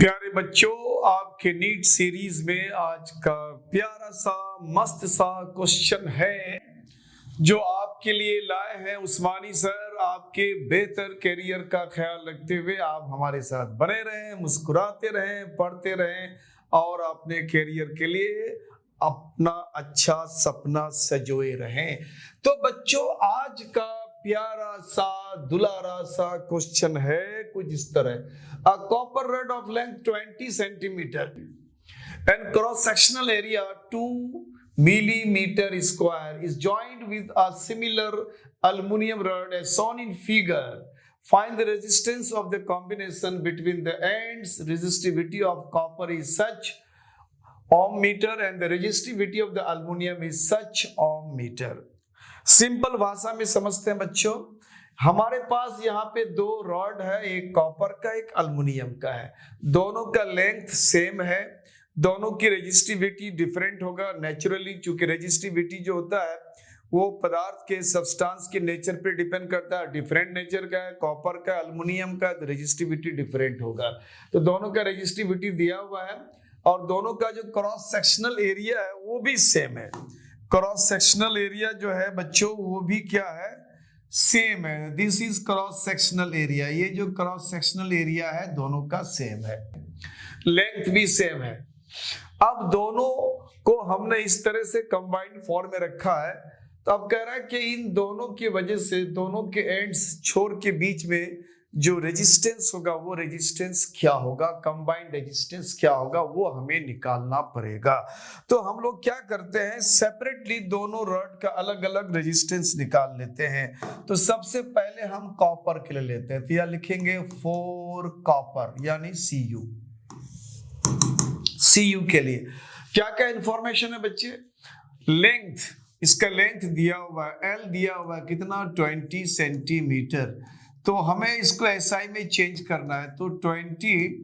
प्यारे बच्चों, आपके नीट सीरीज में आज का प्यारा सा मस्त सा क्वेश्चन है जो आपके लिए लाए हैं उस्मानी सर। आपके बेहतर करियर का ख्याल रखते हुए आप हमारे साथ बने रहें, मुस्कुराते रहें, पढ़ते रहें और अपने करियर के लिए अपना अच्छा सपना सजोए रहें। तो बच्चों, आज का प्यारा सा दुलारा सा क्वेश्चन है कुछ इस तरह। A copper rod of length 20 centimeter and cross-sectional area 2 millimeter square is joined with a similar aluminum rod as shown in figure. Find the resistance of the combination between the ends. Resistivity of copper is such ohm meter and the resistivity of the aluminum is such ohm meter. Simple भाषा में समझते हैं बच्चों। हमारे पास यहाँ पे दो rod है, एक कॉपर का एक अल्युमिनियम का है। दोनों का लेंथ सेम है, दोनों की रेजिस्टिविटी डिफरेंट होगा नेचुरली, क्योंकि रेजिस्टिविटी जो होता है वो पदार्थ के सब्सटेंस के नेचर पे डिपेंड करता है। डिफरेंट नेचर का है कॉपर का, अल्युमिनियम का, तो रेजिस्टिविटी डिफरेंट होगा। तो दोनों का रेजिस्टिविटी दिया हुआ है और दोनों का जो क्रॉस सेक्शनल एरिया है वो भी सेम है। क्रॉस सेक्शनल एरिया जो है बच्चों वो भी क्या है, सेम है। This is cross sectional area. ये जो क्रॉस सेक्शनल एरिया है दोनों का सेम है, लेंथ भी सेम है। अब दोनों को हमने इस तरह से कंबाइंड फॉर्म में रखा है, तो अब कह रहा है कि इन दोनों की वजह से दोनों के एंड्स छोर के बीच में जो रेजिस्टेंस होगा वो रेजिस्टेंस क्या होगा, कंबाइंड रेजिस्टेंस क्या होगा, वो हमें निकालना पड़ेगा। तो हम लोग क्या करते हैं, सेपरेटली दोनों रॉड का अलग अलग रेजिस्टेंस निकाल लेते हैं। तो सबसे पहले हम कॉपर के लिए लेते हैं, तो यह लिखेंगे 4 कॉपर यानी Cu। Cu के लिए क्या क्या इंफॉर्मेशन है बच्चे, लेंथ, इसका लेंथ दिया हुआ है, L दिया हुआ है कितना 20 सेंटीमीटर। तो हमें इसको SI में चेंज करना है, तो 20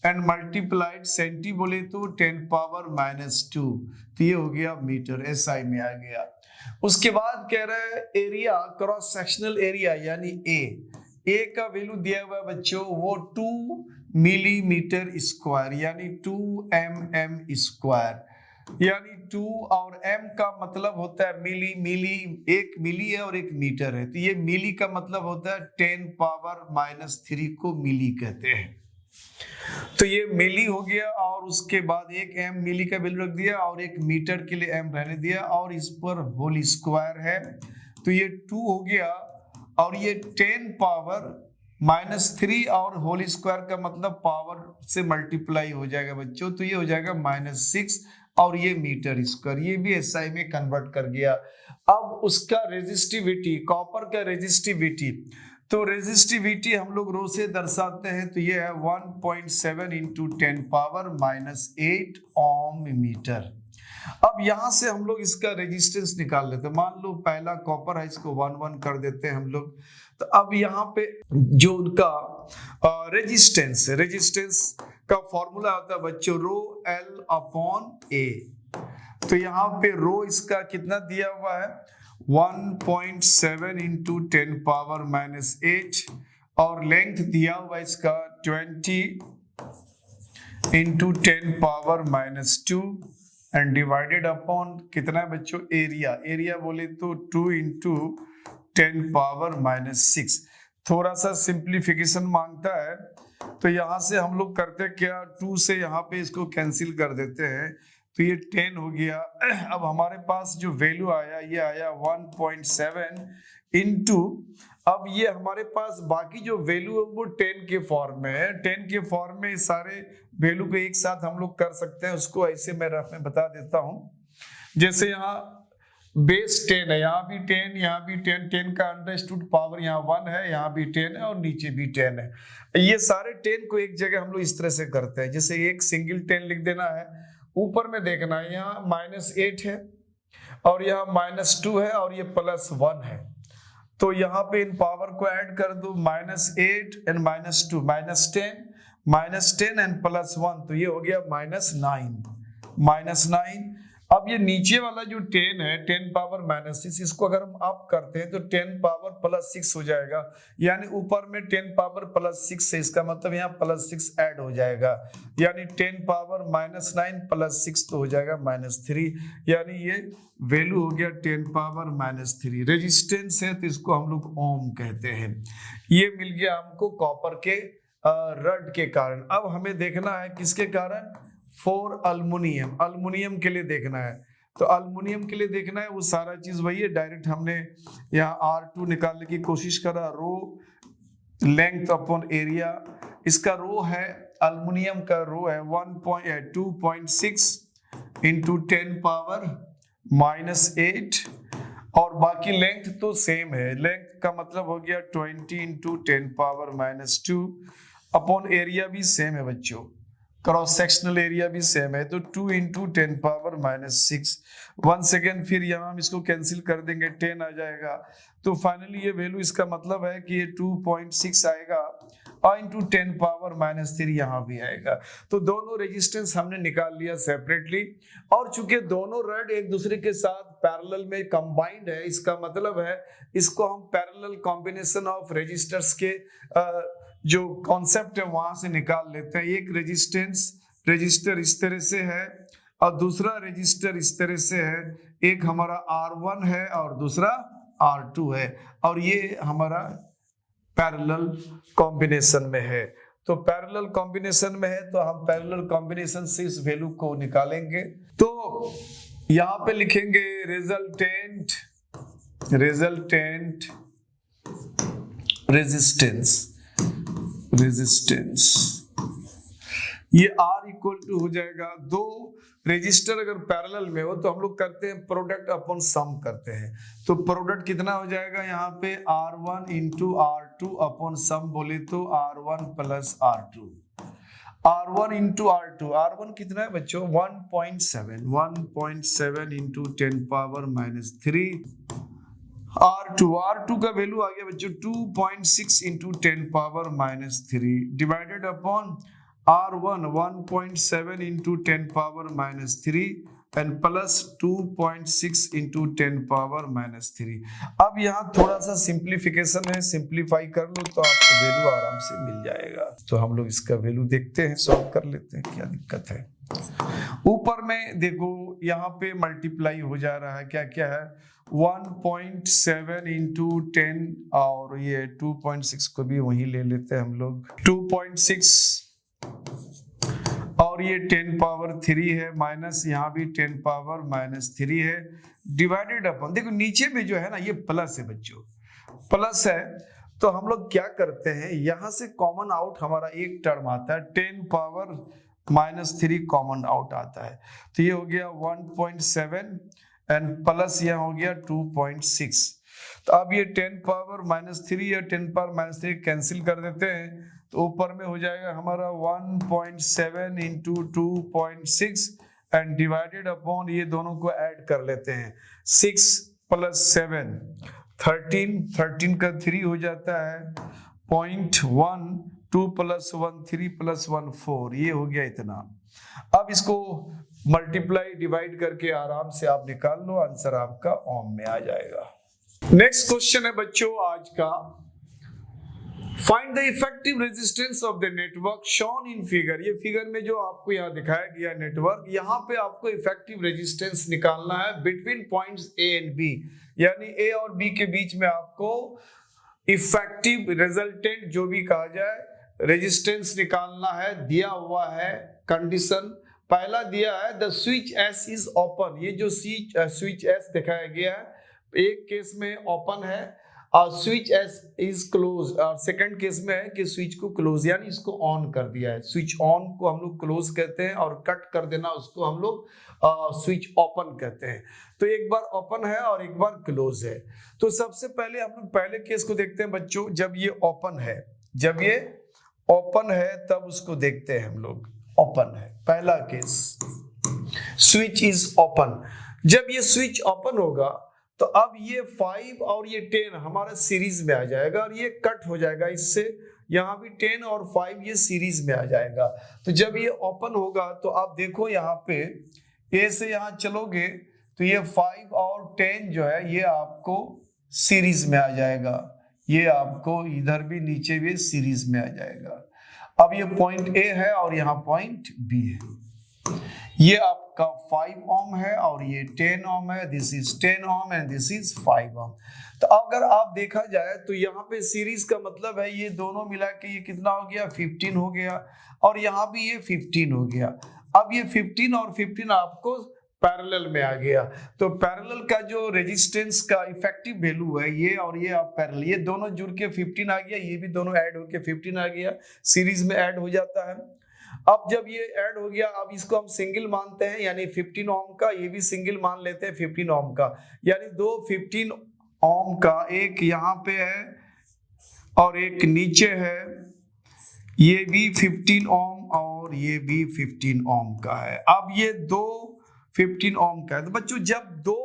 एंड मल्टीप्लाइड सेंटी बोले तो 10⁻⁻², तो ये हो गया मीटर, SI में आ गया। उसके बाद कह रहा है एरिया, क्रॉस सेक्शनल एरिया यानी A का वैल्यू दिया हुआ है बच्चों वो 2 मिलीमीटर स्क्वायर यानी 2 mm स्क्वायर, यानी 2 और m का मतलब होता है मिली, एक मिली है और एक मीटर है, तो ये मिली का मतलब होता है 10⁻³ को मिली कहते हैं। तो ये मिली हो गया और उसके बाद एक m मिली का वैल्यू रख दिया और एक मीटर के लिए m रहने दिया और इस पर होल स्क्वायर है, तो ये 2 हो गया और ये 10⁻³ और होल स्क्वायर का मतलब पावर से मल्टीप्लाई हो जाएगा बच्चों, तो ये हो जाएगा -6 और ये मीटर स्क्वायर, ये भी SI में कन्वर्ट कर गया। अब उसका रेजिस्टिविटी, कॉपर का रेजिस्टिविटी, तो रेजिस्टिविटी हम लोग रो से दर्शाते हैं, तो ये है 1.7 × 10⁻⁸ ओम मीटर। अब यहां से हम लोग इसका रेजिस्टेंस निकाल लेते हैं। मान लो पहला कॉपर है, इसको 1 कर देते हैं हम लोग। तो अब यहाँ पे जो उनका रेजिस्टेंस का फॉर्मूला होता है बच्चों ρL/A। तो यहाँ पे रो इसका कितना दिया हुआ है 1.7 × 10⁻⁸ और लेंथ दिया हुआ है इसका 20 × 10⁻² एंड डिवाइडेड अपॉन कितना है बच्चों एरिया बोले तो 2 × 10⁻⁶। थोड़ा सा सिंप्लीफिकेशन मांगता है, तो यहाँ से हम लोग करते क्या, 2 से यहाँ पे इसको कैंसिल कर देते हैं, तो ये 10 हो गया। अब हमारे पास जो वैल्यू आया ये आया 1.7 इंटू, अब ये हमारे पास बाकी जो वैल्यू है वो 10 के फॉर्म में है। 10 के फॉर्म में सारे वैल्यू को एक साथ हम लोग कर सकते हैं, उसको ऐसे मैं रफ में बता देता हूँ। जैसे यहाँ बेस 10 है, यहाँ भी 10, यहाँ भी 10, 10 का अंडरस्टूड पावर यहाँ 1 है, यहाँ भी 10 है और नीचे भी 10 है। ये सारे 10 को एक जगह हम लोग इस तरह से करते हैं, जैसे एक सिंगल 10 लिख देना है, ऊपर में देखना है यहाँ -8 है और यहाँ -2 है और ये +1 है, तो यहाँ पे इन पावर को ऐड कर दो, -8 एंड -2 -10 एंड +1, तो ये हो गया -9 अब ये नीचे वाला जो 10 है 10 पावर माइनस 6, इसको अगर हम अप करते हैं तो 10 पावर प्लस 6 हो जाएगा, यानी ऊपर में 10 पावर प्लस 6 है, इसका मतलब यहाँ प्लस 6 ऐड हो जाएगा, यानी 10 पावर माइनस 9 प्लस 6 तो हो जाएगा -3, यानी ये वैल्यू हो गया 10 पावर -3। रेजिस्टेंस है तो इसको हम लोग ओम कहते हैं। ये मिल गया हमको कॉपर के रड के कारण। अब हमें देखना है किसके कारण, फॉर अल्युमिनियम, अल्युमिनियम के लिए देखना है। तो अल्युमिनियम के लिए देखना है वो सारा चीज वही है, डायरेक्ट हमने यहाँ R2 निकालने की कोशिश करा, रो लेंथ अपॉन एरिया, इसका रो है, अल्युमिनियम का रो है 2.6 इंटू 10 पावर -8, और बाकी लेंथ तो सेम है, लेंथ का मतलब हो गया 20 इंटू 10 पावर -2 अपॉन एरिया भी सेम है बच्चों, क्रॉस सेक्शनल एरिया भी सेम है, तो 2 इंटू 10 पावर -6। वन सेकेंड, फिर यहाँ हम इसको कैंसिल कर देंगे, 10 आ जाएगा, तो फाइनली ये वैल्यू, इसका मतलब है कि ये 2.6 आएगा और इंटू 10 पावर -3 यहाँ भी आएगा। तो दोनों रेजिस्टेंस हमने निकाल लिया सेपरेटली, और चूंकि दोनों रड एक दूसरे के साथ पैरेलल में कंबाइंड है, इसका मतलब है इसको हम पैरेलल कॉम्बिनेशन ऑफ रेजिस्टर्स के जो कॉन्सेप्ट है वहां से निकाल लेते हैं। एक रजिस्टर इस तरह से है और दूसरा रजिस्टर इस तरह से है, एक हमारा R1 है और दूसरा R2 है, और ये हमारा पैरेलल कॉम्बिनेशन में है। तो पैरेलल कॉम्बिनेशन में है तो हम पैरेलल कॉम्बिनेशन से इस वैल्यू को निकालेंगे। तो यहां पे लिखेंगे रिजल्टेंट रेजिस्टेंस, ये R इक्वल टू हो जाएगा, दो रेजिस्टर अगर पैरेलल में हो तो हम लोग करते हैं प्रोडक्ट अपॉन सम करते हैं, तो प्रोडक्ट कितना हो जाएगा यहाँ पे R1 इंटू R2 अपॉन सम बोले तो R1 plus R2, R1 into R1 कितना है बच्चों 1.7 इंटू 10 पावर -3, R2 का वैल्यू आ गया बच्चों 2.6 into 10 power -3 divided upon R1 1.7 into 10 power -3 and plus 2.6 into 10 power -3। अब यहाँ थोड़ा सा सिंप्लीफिकेशन है, सिंप्लीफाई कर लो तो आपको वैल्यू आराम से मिल जाएगा। तो हम लोग इसका वैल्यू देखते हैं, सॉल्व कर लेते हैं, क्या दिक्कत है। ऊपर में देखो यहाँ पे मल्टीप्लाई हो जा रहा है, क्या क्या है 1.7 इंटू 10 और ये 2.6 को भी वहीं ले लेते हैं हम लोग, 2.6 और ये 10 पावर 3 है, माइनस यहाँ भी 10 पावर -3 है, डिवाइडेड अपॉन, देखो नीचे में जो है ना ये प्लस है बच्चों, प्लस है, तो हम लोग क्या करते हैं यहां से कॉमन आउट हमारा एक टर्म आता है, 10 पावर -3 कॉमन आउट आता है, तो ये हो गया 1.7 एंड प्लस यहाँ हो गया 2.6। तो अब ये 10 पावर -3 या 10 पावर -3 कैंसिल कर देते हैं, तो ऊपर में हो जाएगा हमारा 1.7 इंटू 2.6 एंड डिवाइडेड अपॉन, ये दोनों को ऐड कर लेते हैं, 6 + 7 13 का 3 हो जाता है 0.1, 2 + 1 3 + 1 4, ये हो गया इतना। अब इसको मल्टीप्लाई डिवाइड करके आराम से आप निकाल लो, आंसर आपका ओम में आ जाएगा। नेक्स्ट क्वेश्चन है बच्चों आज का, find the effective resistance of the network shown in figure. ये फिगर में जो आपको यहाँ दिखाया गया नेटवर्क, यहाँ पे आपको इफेक्टिव रेजिस्टेंस निकालना है between points A and B, यानी ए और बी के बीच में आपको इफेक्टिव रिजल्टेंट जो भी कहा जाए रेजिस्टेंस निकालना है। दिया हुआ है कंडीशन, पहला दिया है the switch S is open, ये जो स्विच एस दिखाया गया है एक केस में ओपन है और स्विच एस इज क्लोज, और सेकंड केस में है कि स्विच को क्लोज यानी इसको ऑन कर दिया है। स्विच ऑन को हम लोग क्लोज कहते हैं और कट कर देना उसको हम लोग स्विच ओपन कहते हैं। तो एक बार ओपन है और एक बार क्लोज है। तो सबसे पहले हम लोग पहले केस को देखते हैं बच्चों, जब ये ओपन है, जब ये ओपन है तब उसको देखते हैं हम लोग, ओपन है पहला केस, स्विच इज ओपन। जब ये स्विच ओपन होगा तो अब ये 5 और ये 10 हमारा सीरीज में आ जाएगा और ये कट हो जाएगा इससे, यहाँ भी 10 और 5 ये सीरीज में आ जाएगा। तो जब ये ओपन होगा तो आप देखो यहाँ पे ए से यहाँ चलोगे तो ये 5 और 10 जो है ये आपको सीरीज में आ जाएगा, ये आपको इधर भी नीचे भी सीरीज में आ जाएगा। अब ये पॉइंट ए है और यहाँ पॉइंट बी है, ये आपका 5 ओम है और ये 10 ओम है, this is 10 ohm and this is 5 ओम। तो अगर आप देखा जाए तो यहाँ पे सीरीज का मतलब है ये दोनों मिला के ये कितना हो गया, 15 हो गया, और यहाँ भी ये 15 हो गया। अब ये 15 और 15 आपको पैरेलल में आ गया, तो पैरेलल का जो रेजिस्टेंस का इफेक्टिव वैल्यू है ये और ये आप पैरेलल, ये दोनों जुड़ के 15 आ गया, ये भी दोनों ऐड होके 15 आ गया, सीरीज में ऐड हो जाता है। अब जब ये ऐड हो गया, अब इसको हम सिंगल मानते हैं, यानी 15 ओम का, ये भी सिंगल मान लेते हैं 15 ओम का, यानी दो 15 ओम का, एक यहाँ पे है और एक नीचे है, ये भी 15 ओम और ये भी 15 ओम का है। अब ये दो 15 ओम का है, तो बच्चों जब दो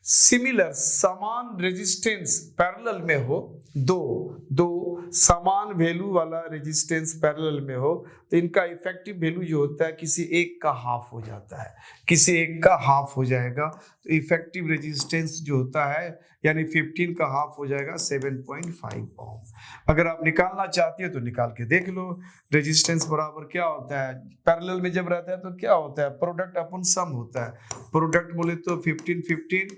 सिमिलर समान रेजिस्टेंस पैरेलल में हो, दो समान वैल्यू वाला रेजिस्टेंस पैरेलल में हो, तो इनका इफेक्टिव वैल्यू जो होता है किसी एक का हाफ हो जाता है, किसी एक का हाफ हो जाएगा। तो इफेक्टिव रेजिस्टेंस जो होता है यानी 15 का हाफ हो जाएगा 7.5 ओम। अगर आप निकालना चाहती हो तो निकाल के देख लो, रेजिस्टेंस बराबर क्या होता है, पैरेलल में जब रहता है तो क्या होता है, प्रोडक्ट अपन सम होता है, प्रोडक्ट बोले तो 15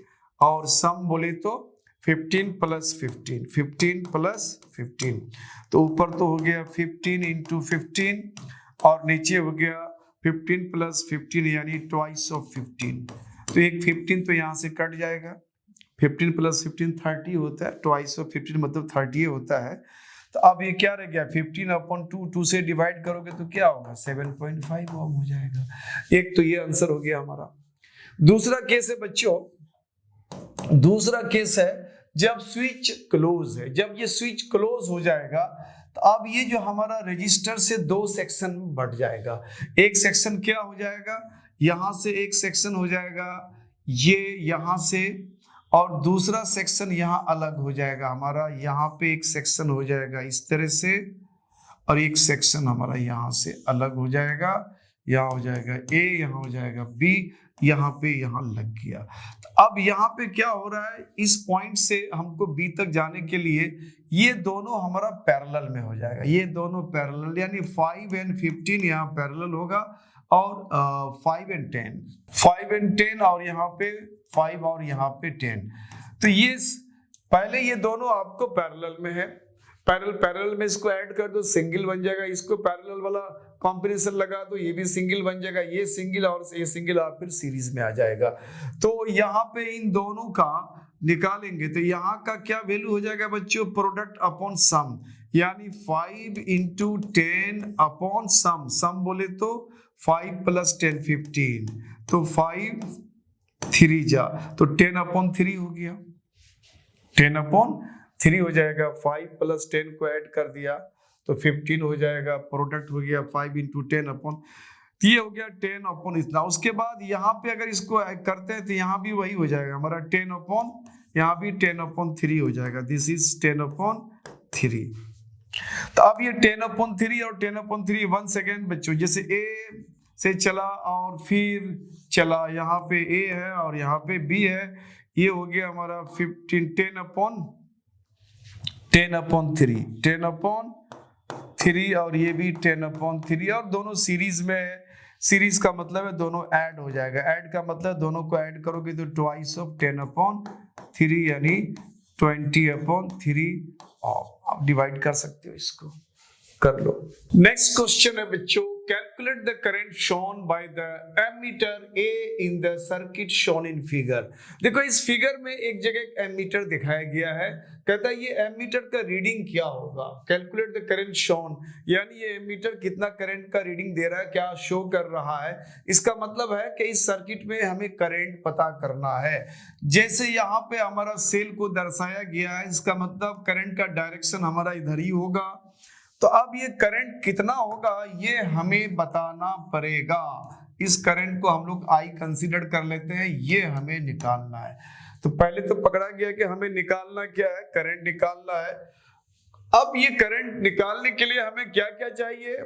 और सम बोले तो 15 प्लस 15, तो ऊपर तो हो गया 15 इंटू 15 और नीचे हो गया 15 प्लस 15 यानी ट्वाइस ऑफ 15। तो एक 15 तो यहाँ से कट जाएगा, 15 प्लस 15 30 होता है, ट्वाइस ऑफ 15 मतलब 30 होता है। तो अब ये क्या रह गया, 15/2, 2 से डिवाइड करोगे तो क्या होगा, 7.5 ओम हो जाएगा। एक तो ये आंसर हो गया हमारा। दूसरा केस है बच्चों, दूसरा केस है जब स्विच क्लोज है, जब ये स्विच क्लोज हो जाएगा तो अब ये जो हमारा रजिस्टर से दो सेक्शन में बढ़ जाएगा। एक सेक्शन क्या हो जाएगा, यहां से एक सेक्शन हो जाएगा ये यहां से, और दूसरा सेक्शन यहां अलग हो जाएगा हमारा, यहां पे एक सेक्शन हो जाएगा इस तरह से, और एक सेक्शन हमारा यहां से अलग हो जाएगा, यहाँ हो जाएगा ए, यहाँ हो जाएगा बी, यहाँ पे यहाँ लग गया। तो अब यहाँ पे क्या हो रहा है, इस पॉइंट से हमको बी तक जाने के लिए ये दोनों हमारा पैरेलल में हो जाएगा, ये दोनों पैरेलल, यानी 5 और 15 यहाँ पैरेलल होगा, और 5 और 10 और यहाँ पे 5 और यहाँ पे 10। तो ये पहले ये दोनों आपको पैरेलल में है, पैरेलल में इसको ऐड कर दो सिंगल बन जाएगा, इसको पैरेलल वाला कॉम्बिनेशन लगा दो ये भी सिंगल बन जाएगा, ये सिंगल और ये सिंगल आप फिर सीरीज में आ जाएगा। तो यहाँ पे इन दोनों का निकालेंगे तो यहाँ का क्या वैल्यू हो जाएगा बच्चों, प्रोडक्ट अपॉन सम, यानी 5 इंटू 10 अपॉन सम, सम बोले तो 5 प्लस 10 15, तो 5 3 जा तो 10/3 हो गया, 10/3 हो जाएगा, 5 प्लस 10 को ऐड कर दिया तो 15 हो जाएगा, प्रोडक्ट हो गया 5 इंटू 10 अपॉन, ये हो गया 10 अपॉन इतना। उसके बाद यहाँ पे अगर इसको करते हैं तो यहाँ भी वही हो जाएगा हमारा 10 अपॉन, यहाँ भी 10/3 हो जाएगा, दिस इज 10/3। तो अब ये 10/3 और 10/3 वन सेकेंड बच्चों, जैसे ए से चला और फिर चला, यहाँ पे ए है और यहाँ पे बी है, ये हो गया हमारा 15 10/3 और ये भी 10/3 और दोनों सीरीज में है, सीरीज का मतलब है दोनों ऐड हो जाएगा, ऐड का मतलब दोनों को ऐड करोगे तो ट्वाइस ऑफ 10/3 यानी 20/3 आप डिवाइड कर सकते हो, इसको कर लो। नेक्स्ट क्वेश्चन है बच्चों, calculate the current shown by the ammeter A in the circuit shown in figure. देखो इस फिगर में एक जगह एमीटर दिखाया गया है, कहता है ये एमीटर का रीडिंग क्या होगा, कैलकुलेट द करंट शोन, यानी ये एमीटर कितना करंट का रीडिंग दे रहा है, क्या शो कर रहा है। इसका मतलब है कि इस सर्किट में हमें करंट पता करना है। जैसे यहाँ पे हमारा सेल को दर्शाया गया है, इसका मतलब करंट का डायरेक्शन हमारा इधर ही होगा। तो अब ये करंट कितना होगा ये हमें बताना पड़ेगा। इस करंट को हम लोग I कंसीडर कर लेते हैं, ये हमें निकालना है। तो पहले तो पकड़ा गया कि हमें निकालना क्या है, करंट निकालना है। अब ये करंट निकालने के लिए हमें क्या क्या चाहिए,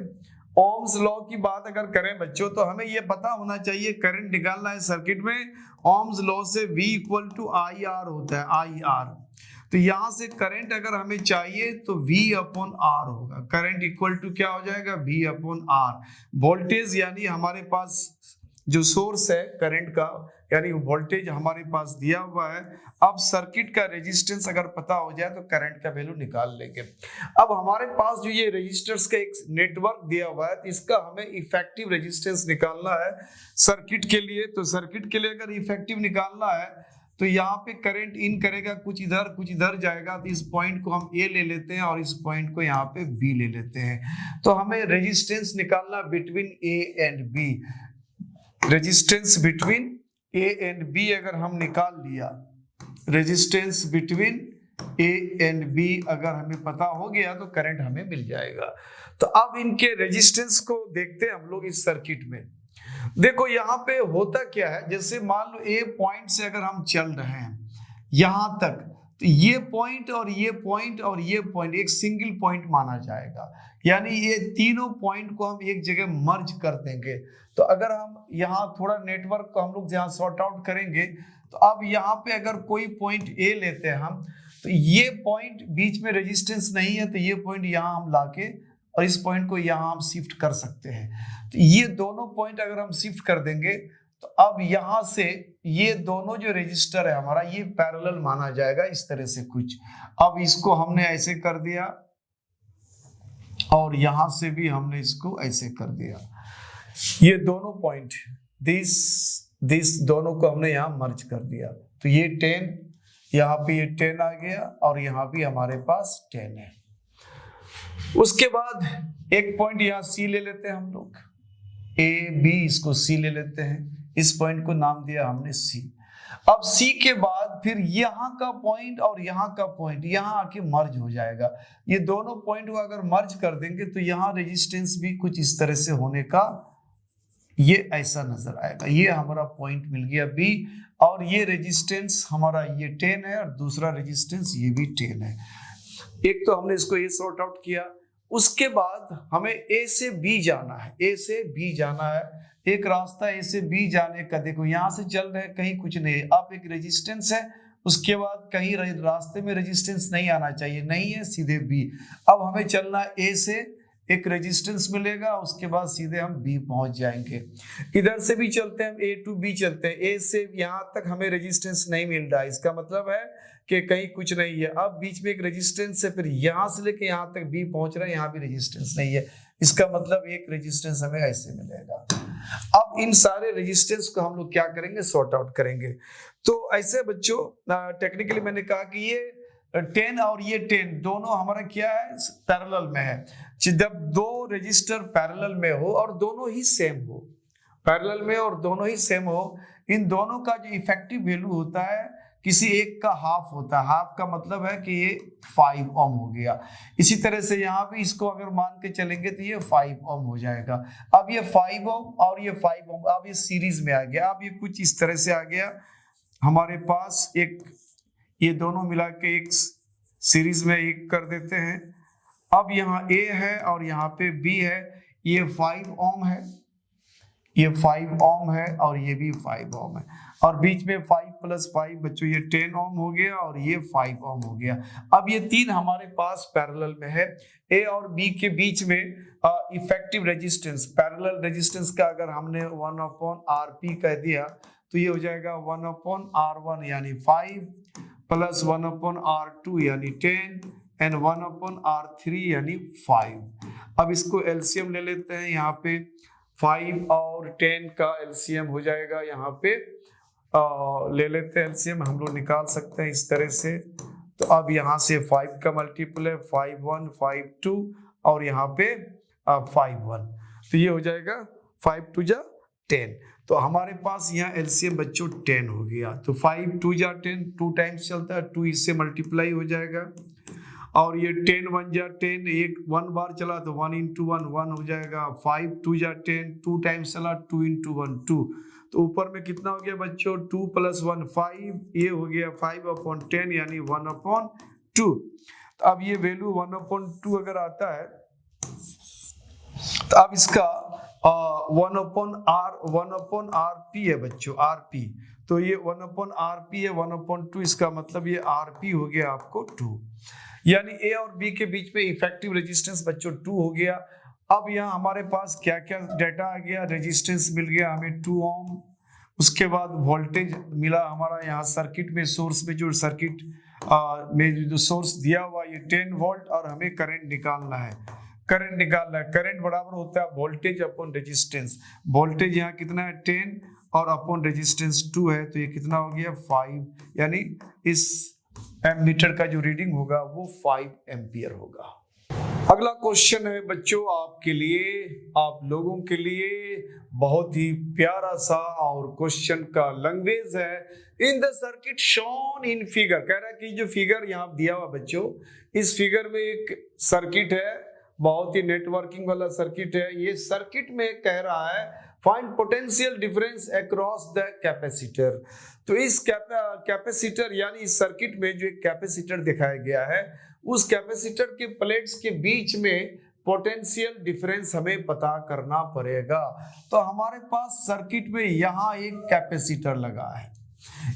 ओम्स लॉ की बात अगर करें बच्चों तो हमें ये पता होना चाहिए, करंट निकालना है सर्किट में, ओम्स लॉ से V equal to I R होता है, आई आर। तो यहां से करंट अगर हमें चाहिए तो V अपॉन R होगा। करंट इक्वल टू क्या हो जाएगा, V अपॉन R। वोल्टेज यानी हमारे पास जो सोर्स है करंट का, यानी वोल्टेज हमारे पास दिया हुआ है। अब सर्किट का रेजिस्टेंस अगर पता हो जाए तो करंट का वैल्यू निकाल लेंगे। अब हमारे पास जो ये रेजिस्टर्स का एक नेटवर्क दिया हुआ है, तो इसका हमें इफेक्टिव रेजिस्टेंस निकालना है सर्किट के लिए। तो सर्किट के लिए अगर इफेक्टिव निकालना है तो यहाँ पे करंट इन करेगा, कुछ इधर जाएगा। तो इस पॉइंट को हम A ले लेते हैं और इस पॉइंट को यहाँ पे B ले लेते हैं। तो हमें रेजिस्टेंस निकालना between A and B। Resistance between A and B अगर हम निकाल लिया, resistance between A and B अगर हमें पता हो गया तो करंट हमें मिल जाएगा। तो अब इनके रेजिस्टेंस को देखते हैं हम लोग इस सर्किट में। देखो यहाँ पे होता क्या है, जैसे मान लो A पॉइंट से अगर हम चल रहे हैं यहां तक, तो ये पॉइंट और ये पॉइंट और ये पॉइंट एक सिंगल पॉइंट माना जाएगा। यानी ये तीनों पॉइंट को हम एक जगह मर्ज कर देंगे। तो अगर हम यहाँ थोड़ा नेटवर्क को हम लोग जहाँ सॉर्ट आउट करेंगे, तो अब यहाँ पे अगर कोई पॉइंट A लेते हैं हम, तो ये पॉइंट बीच में रेजिस्टेंस नहीं है, तो ये पॉइंट यहाँ हम लाके और इस पॉइंट को यहाँ हम शिफ्ट कर सकते हैं। तो ये दोनों पॉइंट अगर हम शिफ्ट कर देंगे तो अब यहाँ से ये दोनों जो रेजिस्टर है हमारा, ये पैरेलल माना जाएगा इस तरह से कुछ। अब इसको हमने ऐसे कर दिया और यहां से भी हमने इसको ऐसे कर दिया। ये दोनों पॉइंट दिस दोनों को हमने यहाँ मर्ज कर दिया। तो ये 10, यहाँ पे ये 10 आ गया और यहाँ भी हमारे पास 10 है। उसके बाद एक पॉइंट यहाँ C ले लेते हैं हम लोग, A B, इसको C ले लेते हैं। इस पॉइंट को नाम दिया हमने C। अब C के बाद फिर यहाँ का पॉइंट और यहाँ का पॉइंट यहाँ आके मर्ज हो जाएगा। ये दोनों पॉइंट को अगर मर्ज कर देंगे तो यहाँ रेजिस्टेंस भी कुछ इस तरह से होने का, ये ऐसा नजर आएगा। ये हमारा पॉइंट मिल गया B, और ये रेजिस्टेंस हमारा ये 10 है और दूसरा रेजिस्टेंस ये भी 10 है। एक तो हमने इसको ये सॉर्ट आउट किया। उसके बाद हमें A से B जाना है, A से B जाना है। एक रास्ता A से B जाने का, देखो यहाँ से चल रहे हैं कहीं कुछ नहीं है, अब एक रेजिस्टेंस है, उसके बाद कहीं रास्ते में रेजिस्टेंस नहीं आना चाहिए, नहीं है, सीधे B। अब हमें चलना है A से, एक रेजिस्टेंस मिलेगा, उसके बाद सीधे हम B पहुंच जाएंगे। इधर से भी चलते हैं, A to B चलते हैं। A से यहाँ तक हमें रेजिस्टेंस नहीं मिल रहा है, इसका मतलब है कि कहीं कुछ नहीं है। अब बीच में एक रेजिस्टेंस है, फिर यहाँ से लेके यहाँ तक B पहुंच रहा है, यहाँ भी रेजिस्टेंस नहीं है, इसका मतलब एक रेजिस्टेंस हमें ऐसे मिलेगा। अब इन सारे रेजिस्टेंस को हम लोग क्या करेंगे, सॉर्ट आउट करेंगे। तो ऐसे बच्चों टेक्निकली मैंने कहा कि ये 10 और ये 10 दोनों हमारा क्या है, पैरेलल में है। जब दो रेजिस्टर पैरेलल में हो और दोनों ही सेम हो, पैरेलल में और दोनों ही सेम हो, इन दोनों का जो इफेक्टिव वैल्यू होता है किसी एक का हाफ होता है। हाफ का मतलब है कि ये 5 ओम हो गया। इसी तरह से यहाँ भी इसको अगर मान के चलेंगे तो ये 5 ओम हो जाएगा। अब ये 5 ओम और ये 5 ओम, अब ये सीरीज में आ गया। अब ये कुछ इस तरह से आ गया हमारे पास, एक ये दोनों मिला के एक सीरीज में एक कर देते हैं। अब यहाँ A है और यहाँ पे B है, ये 5 ओम है, ये 5 ओम है और ये भी 5 ओम है, और बीच में 5 + 5 बच्चों ये 10 ओम हो गया और ये 5 ओम हो गया। अब ये तीन हमारे पास पैरेलल में है। A और B के बीच में इफेक्टिव रेजिस्टेंस, पैरेलल रेजिस्टेंस का अगर हमने 1/RP कह दिया तो ये हो जाएगा 1/R1 यानी 5 + 1/R2 यानी 10 एंड 1/R3 यानी 5। अब इसको एलसीएम ले लेते हैं। यहाँ पे 5 और 10 का एलसीएम हो जाएगा, यहाँ पे ले लेते हैं एलसीएम, हम लोग निकाल सकते हैं इस तरह से। तो अब यहाँ से 5 का मल्टीपल है 5 1 5 2 और यहाँ पे 5 1, तो ये हो जाएगा 5 2 जा 10। तो हमारे पास यहाँ एलसीएम बच्चों 10 हो गया। तो 5 2 जा 10, 2 टाइम्स चलता है, 2 इससे मल्टीप्लाई हो जाएगा, और ये 10 1 जा 10, एक 1 बार चला तो 1 × 1 1 हो जाएगा। 5 2 जा 10, 2 टाइम्स चला, 2 × 1 2। तो ऊपर में कितना हो गया बच्चों, 2 + 1 5, ये हो गया 5/10 यानी 1/2। तो अब ये वैल्यू 1/2 अगर आता है तो अब इसका 1/r है बच्चों, rp। तो ये 1/rp है, 1/2, इसका मतलब ये rp हो गया आपको 2। यानी a और b के बीच में इफेक्टिव रेजिस्टेंस बच्चों 2 हो गया। अब यहाँ हमारे पास क्या क्या डाटा आ गया, रेजिस्टेंस मिल गया हमें 2 ओम, उसके बाद वोल्टेज मिला हमारा यहाँ सर्किट में, सोर्स में जो सर्किट में जो सोर्स दिया हुआ ये 10 वोल्ट, और हमें करंट निकालना है। करंट बराबर होता है वोल्टेज अपॉन रेजिस्टेंस। वोल्टेज यहाँ कितना है 10 और अपॉन रेजिस्टेंस 2 है, तो ये कितना हो गया 5। यानी इस एमीटर का जो रीडिंग होगा वो 5 एम्पियर होगा। अगला क्वेश्चन है बच्चों आपके लिए, आप लोगों के लिए बहुत ही प्यारा सा, और क्वेश्चन का लैंग्वेज है इन the circuit shown in figure. कह रहा है कि जो फिगर यहाँ दिया हुआ बच्चों, इस फिगर में एक सर्किट है, बहुत ही नेटवर्किंग वाला सर्किट है। ये सर्किट में कह रहा है find potential difference across the capacitor. तो इस कैपेसिटर यानी इस सर्किट में जो एक कैपेसिटर दिखाया गया है, उस कैपेसिटर के प्लेट्स के बीच में पोटेंशियल डिफरेंस हमें पता करना पड़ेगा। तो हमारे पास सर्किट में यहाँ एक कैपेसिटर लगा है,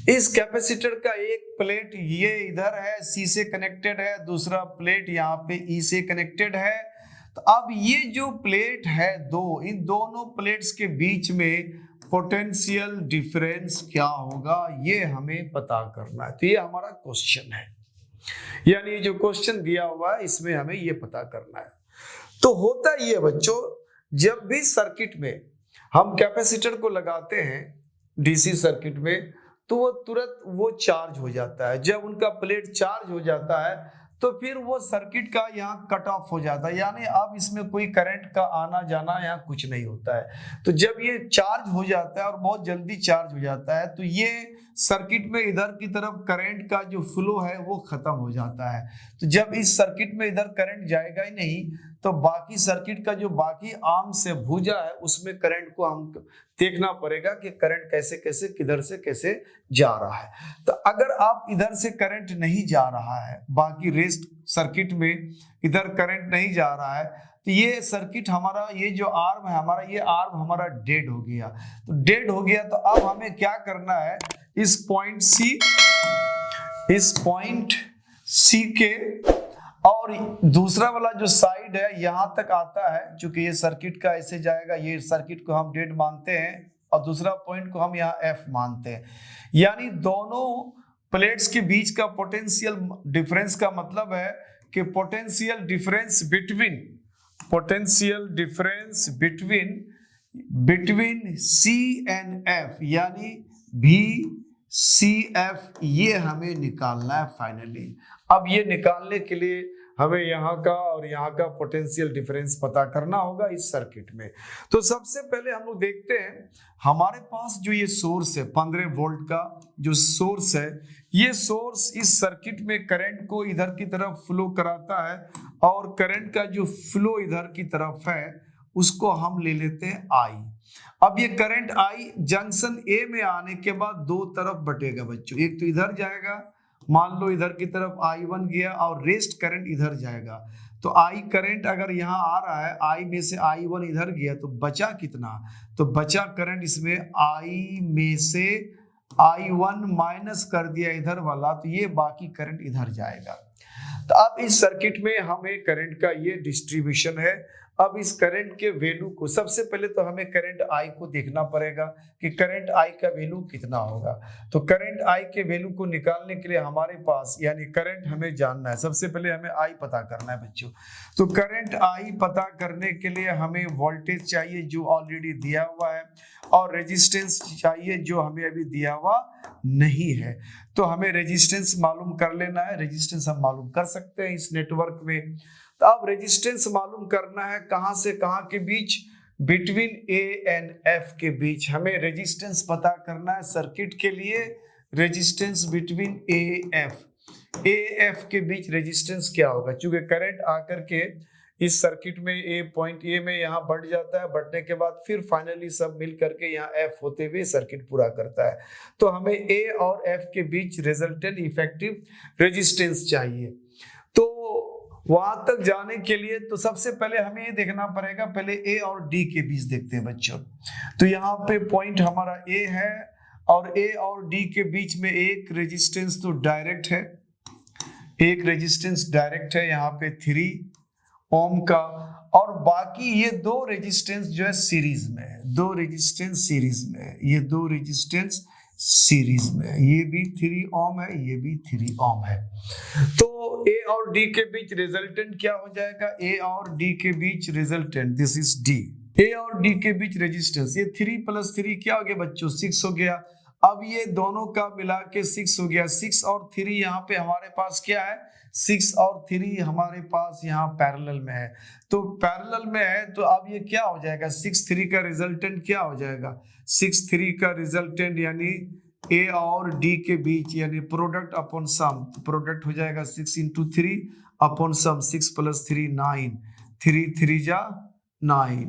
इस कैपेसिटर का एक प्लेट ये इधर है, सी से कनेक्टेड है, दूसरा प्लेट यहाँ पे ई से कनेक्टेड है। तो अब ये जो प्लेट है दो, इन दोनों प्लेट्स के बीच में पोटेंशियल डिफरेंस क्या होगा ये हमें पता करना है। तो ये हमारा क्वेश्चन है, यानी ये जो क्वेश्चन दिया हुआ है इसमें हमें ये पता करना है। तो होता ये बच्चों, जब भी सर्किट में हम कैपेसिटर को लगाते हैं डीसी सर्किट में, तो वो तुरंत वो चार्ज हो जाता है। जब उनका प्लेट चार्ज हो जाता है तो फिर वो सर्किट का यहाँ कट ऑफ हो जाता है, यानी अब इसमें कोई करंट का आना जाना यहाँ कुछ नहीं होता है। तो जब ये चार्ज हो जाता है और बहुत जल्दी चार्ज हो जाता है, तो ये सर्किट में इधर की तरफ करंट का जो फ्लो है वो खत्म हो जाता है। तो जब इस सर्किट में इधर करंट जाएगा ही नहीं, तो बाकी सर्किट का जो बाकी आर्म से भुजा है उसमें करंट को हम देखना पड़ेगा कि करंट कैसे कैसे किधर से कैसे जा रहा है। तो अगर आप इधर से करंट नहीं जा रहा है, बाकी रेस्ट सर्किट में इधर करंट नहीं जा रहा है, तो ये सर्किट हमारा, ये जो आर्म है हमारा, ये आर्म हमारा डेड हो गया। तो डेड हो गया तो अब हमें क्या करना है, इस पॉइंट सी के और दूसरा वाला जो साइड है यहां तक आता है, क्योंकि ये सर्किट का ऐसे जाएगा, ये सर्किट को हम डेड मानते हैं और दूसरा पॉइंट को हम यहाँ एफ मानते हैं। यानी दोनों प्लेट्स के बीच का पोटेंशियल डिफरेंस का मतलब है कि potential difference between C and F, यानी VCF, ये हमें निकालना है फाइनली। अब ये निकालने के लिए हमें यहाँ का और यहाँ का पोटेंशियल डिफरेंस पता करना होगा इस सर्किट में। तो सबसे पहले हम लोग देखते हैं, हमारे पास जो ये सोर्स है 15 वोल्ट का जो सोर्स है, ये सोर्स इस सर्किट में करंट को इधर की तरफ फ्लो कराता है, और करंट का जो फ्लो इधर की तरफ है उसको हम ले लेते हैं I। अब ये करंट I जंक्शन A में आने के बाद दो तरफ बटेगा बच्चों, एक तो इधर जाएगा, मान लो इधर की तरफ I1 गया और रेस्ट करंट इधर जाएगा। तो I करंट अगर यहाँ आ रहा है, I में से I1 इधर गया तो बचा कितना, तो बचा करंट इसमें I में से I1 माइनस कर दिया इधर वाला, तो ये बाकी करंट इधर जाएगा। तो अब इस सर्किट में हमें करंट का ये डिस्ट्रीब्यूशन है। अब इस करंट के वैल्यू को, सबसे पहले तो हमें करंट I को देखना पड़ेगा कि करंट I का वैल्यू कितना होगा। तो करंट I के वैल्यू को निकालने के लिए हमारे पास, यानी करंट हमें जानना है, सबसे पहले हमें I पता करना है बच्चों। तो करंट I पता करने के लिए हमें वोल्टेज चाहिए जो ऑलरेडी दिया हुआ है, और रेजिस्टेंस चाहिए जो हमें अभी दिया हुआ नहीं है। तो हमें रेजिस्टेंस मालूम कर लेना है, रेजिस्टेंस हम मालूम कर सकते हैं इस नेटवर्क में। तो अब रेजिस्टेंस मालूम करना है कहां से कहां के बीच, बिटवीन A एंड F के बीच हमें रेजिस्टेंस पता करना है सर्किट के लिए। रेजिस्टेंस बिटवीन AF के बीच रेजिस्टेंस क्या होगा, क्योंकि करंट आकर के इस सर्किट में पॉइंट A में यहाँ बढ़ जाता है, बढ़ने के बाद फिर फाइनली सब मिल करके यहाँ F होते हुए सर्किट पूरा करता है। तो हमें A और F के बीच रिजल्टेंट इफेक्टिव रेजिस्टेंस चाहिए। तो वहां तक जाने के लिए तो सबसे पहले हमें ये देखना पड़ेगा, पहले ए और डी के बीच देखते हैं बच्चों। तो यहाँ पे पॉइंट हमारा ए है और ए और डी के बीच में एक रेजिस्टेंस तो डायरेक्ट है, एक रेजिस्टेंस डायरेक्ट है यहाँ पे 3 ओम का, और बाकी ये 2 रेजिस्टेंस जो है सीरीज में है, 2 रेजिस्टेंस सीरीज में है, ये 2 रेजिस्टेंस सीरीज में है, ये भी 3 ओम है, ये भी 3 ओम है। तो ए और डी के बीच रिजल्टेंट क्या हो जाएगा, ए और डी के बीच रिजल्टेंट, दिस इज डी। ए और डी के बीच रेजिस्टेंस, ये 3 + 3 क्या हो गया बच्चों, 6 हो गया। अब ये दोनों का मिला के 6 हो गया। 6 और 3 यहाँ पे हमारे पास क्या है, 6 और 3 हमारे पास यहाँ पैरेलल में है। तो पैरेलल में है तो अब ये क्या हो जाएगा, 6 3 का रिजल्टेंट क्या हो जाएगा, 6 3 का रिजल्टेंट यानी ए और डी के बीच यानी प्रोडक्ट अपॉन सम, प्रोडक्ट हो जाएगा 6 × 3 अपॉन सम, 6 + 3 9, 3 3 जा 9,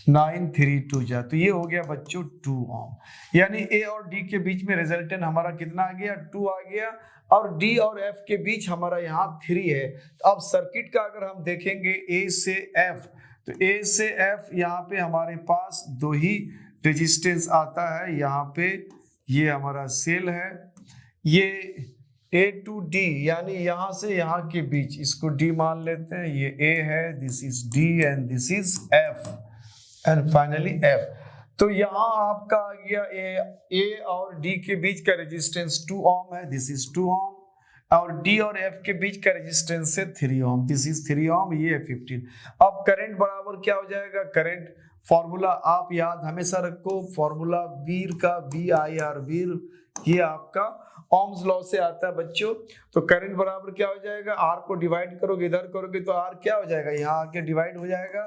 9 3 2 जा, तो ये हो गया बच्चों 2 ओम। यानी ए और डी के बीच में रिजल्टेंट हमारा कितना आ गया, 2 आ गया, और डी और एफ के बीच हमारा यहाँ 3 है। तो अब सर्किट का अगर हम देखेंगे ए से एफ, तो ए से एफ यहाँ पे हमारे पास 2 ही रेजिस्टेंस आता है, यहाँ पे ये हमारा सेल है, ये A to D यानी यहाँ से यहाँ के बीच, इसको D मान लेते हैं, ये A है, this is D and this is F and finally F। तो यहाँ आपका आ गया A और D के बीच का रेजिस्टेंस 2 ओम है, दिस इज 2 ओम, और D और F के बीच का रेजिस्टेंस है 3 ओम, दिस इज 3 ओम, ये है 15। अब करंट बराबर क्या हो जाएगा, करंट फॉर्मूला आप याद हमेशा रखो, फॉर्मूला वीर का VIR, वीर ये आपका ओम्स लॉ से आता है बच्चों। तो करंट बराबर क्या हो जाएगा, R को डिवाइड करोगे, इधर करोगे तो R क्या हो जाएगा, यहाँ आके डिवाइड हो जाएगा।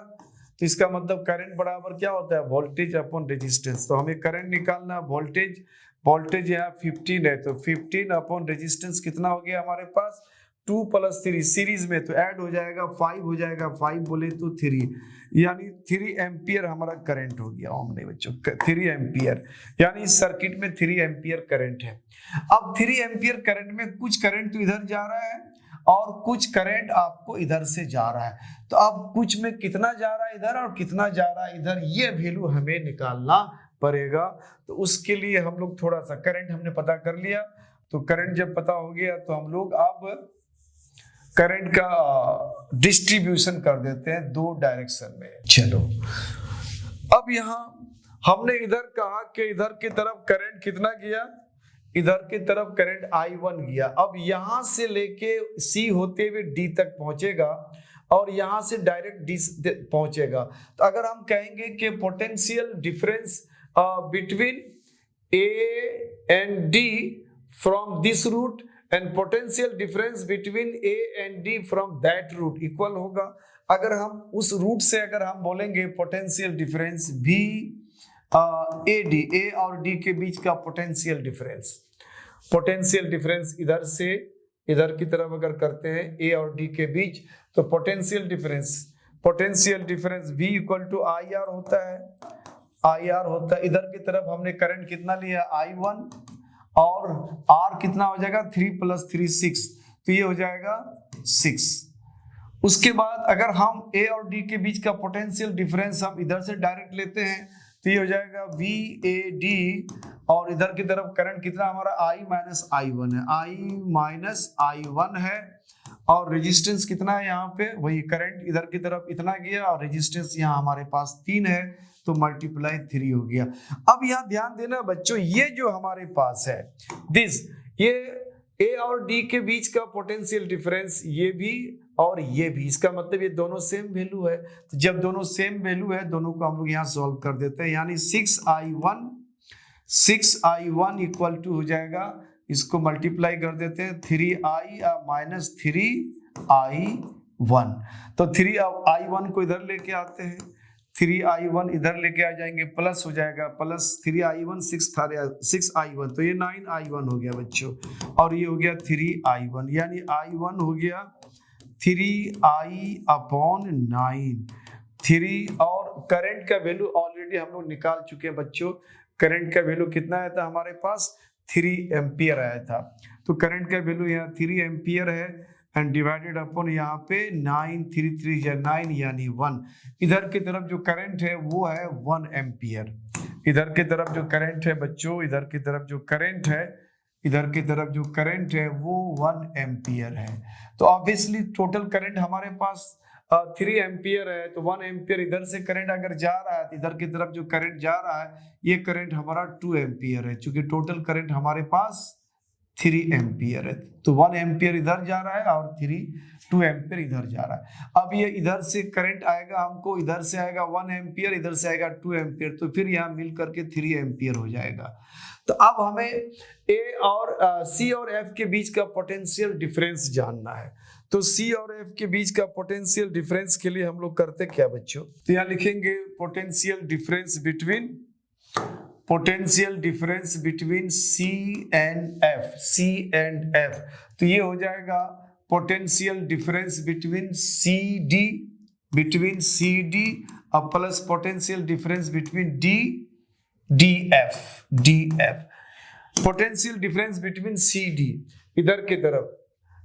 तो इसका मतलब करंट बराबर क्या होता है, वोल्टेज अपॉन रेजिस्टेंस। तो हमें करंट निकालना है, वोल्टेज, वोल्टेज यहाँ 15 है, तो 15 अपॉन रेजिस्टेंस कितना हो गया हमारे पास, 2 + 3 सीरीज में, तो ऐड हो जाएगा 5 हो जाएगा, 5 बोले तो 3, यानी 3 एम्पियर हमारा करंट हो गया। ओम नहीं बच्चों, 3 एम्पियर, यानी इस सर्किट में 3 एम्पियर करंट है। अब 3 एम्पियर करंट में कुछ करंट तो इधर जा रहा है और कुछ करंट आपको इधर से जा रहा है। तो अब कुछ में कितना जा रहा है इधर और कितना जा रहा है इधर, ये वैल्यू हमें निकालना पड़ेगा। तो उसके लिए हम लोग थोड़ा सा करंट हमने पता कर लिया, तो करंट जब पता हो गया तो हम लोग अब करंट का डिस्ट्रीब्यूशन कर देते हैं 2 डायरेक्शन में। चलो अब यहाँ हमने इधर कहा कि इधर की तरफ करंट कितना गया, इधर की तरफ करंट I1 गया। अब यहां से लेके C होते हुए D तक पहुंचेगा और यहां से डायरेक्ट D पहुंचेगा। तो अगर हम कहेंगे कि potential difference between A and D from this route and potential difference between A and D from that route equal होगा। अगर हम उस रूट से अगर हम बोलेंगे potential difference V AD, A और D के बीच का पोटेंशियल डिफरेंस, पोटेंशियल डिफरेंस इधर से इधर की तरफ अगर करते हैं A और D के बीच, तो पोटेंशियल डिफरेंस V = IR होता है, IR होता है। इधर की तरफ हमने करंट कितना लिया I1 और R कितना हो जाएगा 3 + 3 6, तो ये हो जाएगा 6। उसके बाद अगर हम A और D के बीच का पोटेंशियल डिफरेंस हम इधर से डायरेक्ट लेते हैं तो ये हो जाएगा VAD, और इधर की तरफ करंट कितना हमारा I - I1 है, I - I1 है, और रेजिस्टेंस कितना है यहाँ पे, वही करंट इधर की तरफ इतना गया और रेजिस्टेंस यहाँ हमारे पास 3 है, तो मल्टीप्लाई 3 हो गया। अब यहाँ ध्यान देना बच्चों, ये जो हमारे पास है दिस, ये A और D के बीच का पोटेंशियल डिफरेंस ये भी और ये भी, इसका मतलब ये दोनों सेम वैल्यू है। तो जब दोनों सेम वैल्यू है, दोनों को हम लोग यहाँ सॉल्व कर देते हैं, यानी 6I1 इक्वल टू हो जाएगा, इसको मल्टीप्लाई कर देते हैं 3I - 3I1। तो 3I1 को इधर लेके आते हैं, 3I1 इधर लेके आ जाएंगे, प्लस हो जाएगा, प्लस 3I1 6I1, तो ये 9I1 हो गया बच्चों, और ये हो गया 3I1, यानी I1 हो गया 3I/9, 3। और करंट का वैल्यू ऑलरेडी हम लोग निकाल चुके हैं बच्चों, करंट का वैल्यू कितना आया था हमारे पास, 3 एम्पियर आया था। तो करंट का वैल्यू यहाँ 3 एम्पियर है, एंड डिवाइडेड अपॉन यहाँ पे 9, 3 3 या 9 यानी 1। इधर की तरफ जो करंट है वो है 1 एम्पियर। इधर की तरफ जो करंट है बच्चों, इधर की तरफ जो करंट है, इधर की तरफ जो करंट है वो 1 एम्पियर है। तो ऑब्वियसली टोटल करंट हमारे पास 3 एम्पियर है, तो 1 एम्पियर इधर से करंट अगर जा रहा है तो इधर की तरफ जो करंट जा रहा है ये करंट हमारा 2 एम्पियर है, क्योंकि टोटल करंट हमारे पास 3 एम्पियर है। तो 1 एम्पियर इधर जा रहा है और 2 एम्पियर इधर जा रहा है। अब ये इधर से करंट आएगा हमको, इधर से आएगा 1 एम्पियर, इधर से आएगा 2 एम्पियर, तो फिर यहाँ मिल करके 3 एम्पियर हो जाएगा। तो अब हमें ए और सी और एफ के बीच का पोटेंशियल डिफरेंस जानना है। तो सी और एफ के बीच का पोटेंशियल डिफरेंस के लिए हम लोग करते क्या बच्चों, तो यहाँ लिखेंगे potential difference between C and F, C and F. तो ये हो जाएगा potential difference between C D और plus potential difference between D F. Potential difference between C D इधर की तरफ,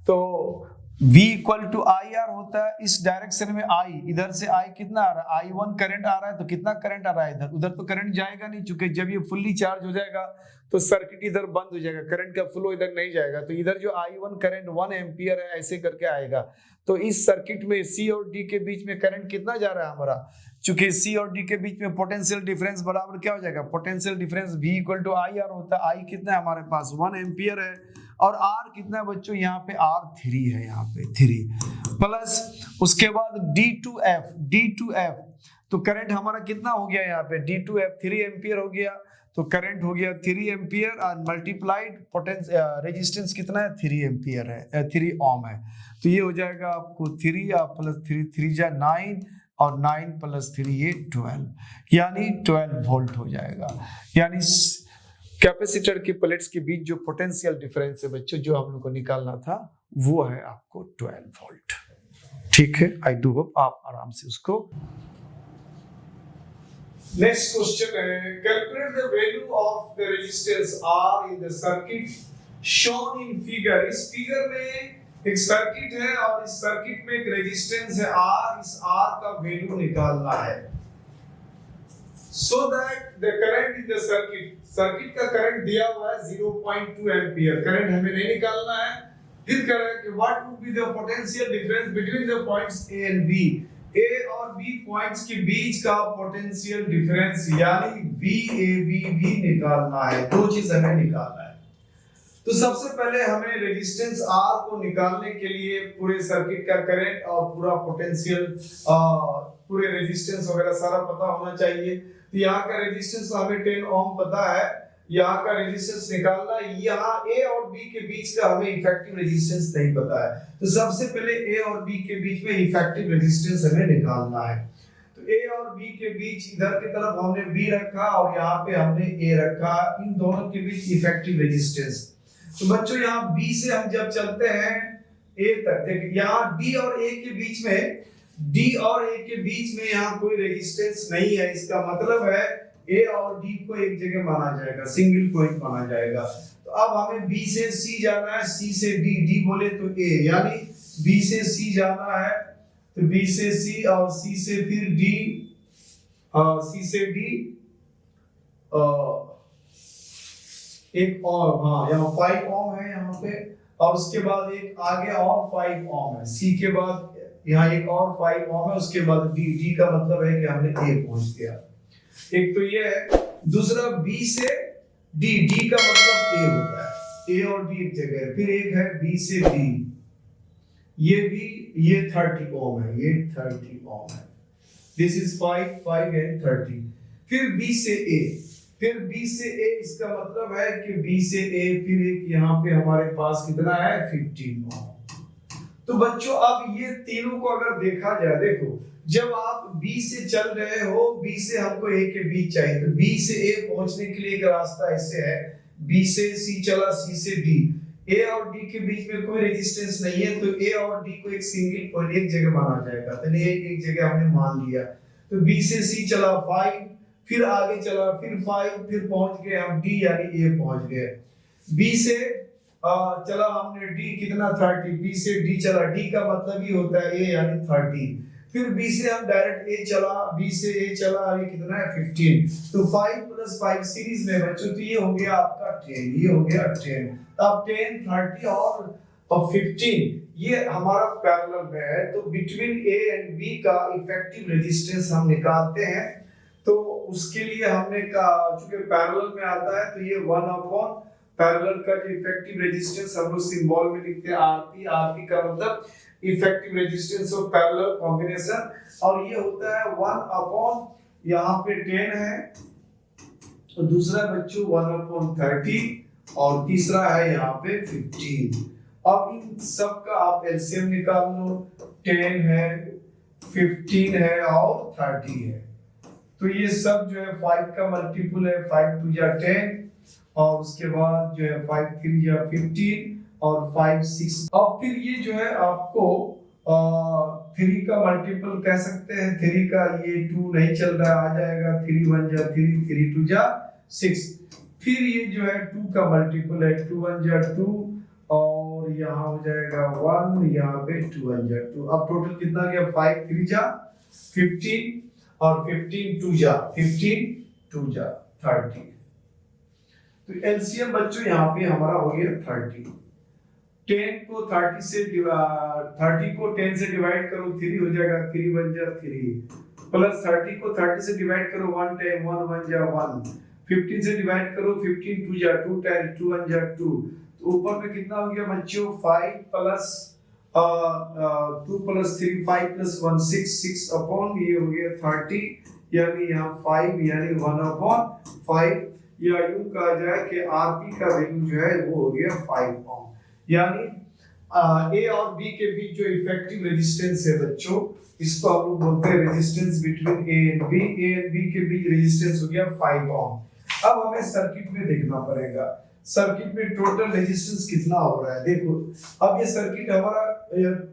तो V equal to I R होता है। इस डायरेक्शन में I, इधर से I कितना आ रहा है, I1 करंट आ रहा है, तो कितना करंट आ रहा है इधर, उधर तो करंट जाएगा नहीं, चूंकि जब ये फुल्ली चार्ज हो जाएगा तो सर्किट इधर बंद हो जाएगा, करंट का फ्लो इधर नहीं जाएगा। तो इधर जो I1 करंट 1 एम्पियर है ऐसे करके आएगा। तो इस सर्किट में C और D के बीच में करंट कितना जा रहा है हमारा, चूंकि C और D के बीच में पोटेंशियल डिफरेंस बराबर क्या हो जाएगा, potential difference V equal to I R होता है। I कितना है हमारे पास 1 एम्पियर है, और R कितना है बच्चों, यहाँ पे R3 है, यहाँ पे 3 प्लस उसके बाद D2F। तो करंट हमारा कितना हो गया यहाँ पे, D2F 3 एम्पियर हो गया, तो करंट हो गया 3 एम्पियर और मल्टीप्लाइड रेजिस्टेंस कितना है, 3 एम्पियर है, 3 ओम है। तो ये हो जाएगा आपको 3 प्लस 3 जा 9 और 9 प्लस 3 ये 12, यानी 12 वोल्ट हो जाएगा। यानी कैपेसिटर की प्लेट्स के बीच जो पोटेंशियल डिफरेंस है बच्चों, जो हम लोग को निकालना था वो है आपको 12 वोल्ट। ठीक है, आई डू होप आप आराम से उसको। नेक्स्ट क्वेश्चन है, calculate the value of the resistance R in the circuit shown in figure. इस फिगर में एक सर्किट है और इस सर्किट में एक रेजिस्टेंस है R, इस R का वैल्यू निकालना है। So that the current in the circuit का करंट दिया हुआ है 0.2 एम्पियर, करंट हमें नहीं निकालना है। फिर कह रहा है कि what would be the potential difference between the points A and B, A और B पॉइंट्स के बीच का पोटेंशियल डिफरेंस यानी VAB भी निकालना है। दो चीज हमें निकालना है। तो सबसे पहले हमें रेजिस्टेंस R को निकालने के लिए पूरे सर्किट का करंट और पूरा पोटेंशियल पूरे रेजिस्टेंस वगैरह सारा पता होना चाहिए। तो यहाँ का रेजिस्टेंस हमें 10 ओम पता है, यहाँ का रेजिस्टेंस निकालना, यहाँ A और B के बीच का हमें इफेक्टिव रेजिस्टेंस नहीं पता है। तो सबसे पहले A और B के बीच में इफेक्टिव रेजिस्टेंस हमें निकालना है। तो A और B के बीच इधर की तरफ हमने B रखा और यहाँ पे हमने A रखा, इन दोनों के बीच इफेक्टिव रेजिस्टेंस। तो बच्चों यहाँ B से हम जब चलते हैं A तक, देखिए यहाँ D और A के बीच में, D और A के बीच में यहाँ कोई रेजिस्टेंस नहीं है। इसका मतलब है A और D को एक जगह माना जाएगा, सिंगल पॉइंट माना जाएगा। तो अब हमें B से C जाना है, C से D बोले तो A, यानी B से C जाना है, तो B से C और C से फिर D, C से D एक और, यहाँ 5 ओम है यहाँ पे, और उसके बाद एक आगे और 5 ओम है। C के बाद यहाँ एक और 5 ओम है, उसके बाद D का मतलब है कि हमने A पहुंच गया। एक तो ये है, दूसरा B से D का मतलब A होता है, A और D एक जगह है। फिर एक है B से D, ये भी, ये 30 ओम है, ये 30 ओम है। This is 5 and 30। फिर B से A, इसका मतलब है कि B से A, फिर एक यहाँ पे हमारे पास कितना है 15 ओम। तो बच्चों अब ये तीनों को अगर देखा जाए, देखो जब आप B से चल रहे हो, B से हमको A के बीच चाहिए, तो B से A पहुंचने के लिए एक रास्ता ऐसे है, B से C चला, C से D, A और D के बीच में कोई रेजिस्टेंस नहीं है, तो A और D को एक सिंगल पॉइंट एक जगह माना जाएगा। तो एक जगह हमने मान लिया। तो B से C चला 5, फिर आगे चला, फिर 5, फिर पहुंच गए हम D यानी A पहुंच गए। B से चला हमने डी कितना 30, बी से डी चला, डी का मतलब ही होता है ए यानी 30, फिर बी से हम डायरेक्ट ए चला, बी से ए चला, ये कितना है 15, तो 5 + 5 सीरीज में बच्चों, तो ये हो गया आपका 10, ये हो गया 10, अब 10, 30 और 15 ये हमारा पैरेलल में है, तो बिटवीन ए एंड बी का इफेक्टिव रेजिस्टेंस हम निकालते हैं। तो उसके लिए हमने कहा चूंकि पैरेलल में आता है तो ये 1 पैरेलल का जो इफेक्टिव रेजिस्टेंस हम लोग सिंबल में लिखते हैं आरपी, आरपी का मतलब effective resistance of parallel combination, और ये होता है 1 यहाँ पे 10 है, और दूसरा बच्चों 1/30 और तीसरा है यहाँ पे 15। अब इन सब का आप एलसीएम निकाल लो, 10 है, 15 है और 30 है, तो ये सब जो है 5 का मल्टीपल है, 5 2 या 10, और उसके बाद जो है 5 3 या 15 और 5 6, अब फिर ये जो है आपको 3 का मल्टीपल कह सकते हैं, 3 का ये 2 नहीं चल रहा आ जाएगा, 3 1 जा 3, 3 2 जा 6, फिर ये जो है 2 का मल्टीपल है, 2 1 जा 2 और यहाँ हो जाएगा 1, यहाँ पे 2 1 जा 2, अब टोटल कितना गया 5 3 जा 15 और 15 2 जा 15 2 जा 30, तो एलसीएम बच्चों यहाँ पे हमारा हो गया 30, 10 को 30 से 30 को 10 से डिवाइड करो 3 हो जाएगा, 3 1 जा 3 प्लस 30 को 30 से डिवाइड करो 1 टाइम 1 1 जा 1, 15 से डिवाइड करो 15 2 जा 2 टाइम 2 1 जा 2, तो ऊपर में कितना हो गया बच्चों 5 प्लस 2 प्लस 3 5 प्लस 1 6, 6 अपॉन ये हो गया 30, यानी यहाँ 5 यानी 1/5, या यूं कहा जाए कि आरपी का वैल्यू जो है वो हो गया 5 ओम, यानी ए और बी के बीच जो इफेक्टिव रेजिस्टेंस है बच्चों, इसको हम लोग बोलते हैं resistance between A and B, A and B के बीच रेजिस्टेंस हो गया 5 ओम। अब हमें सर्किट में देखना पड़ेगा, सर्किट में टोटल रेजिस्टेंस कितना हो रहा है, देखो अब ये सर्किट हमारा,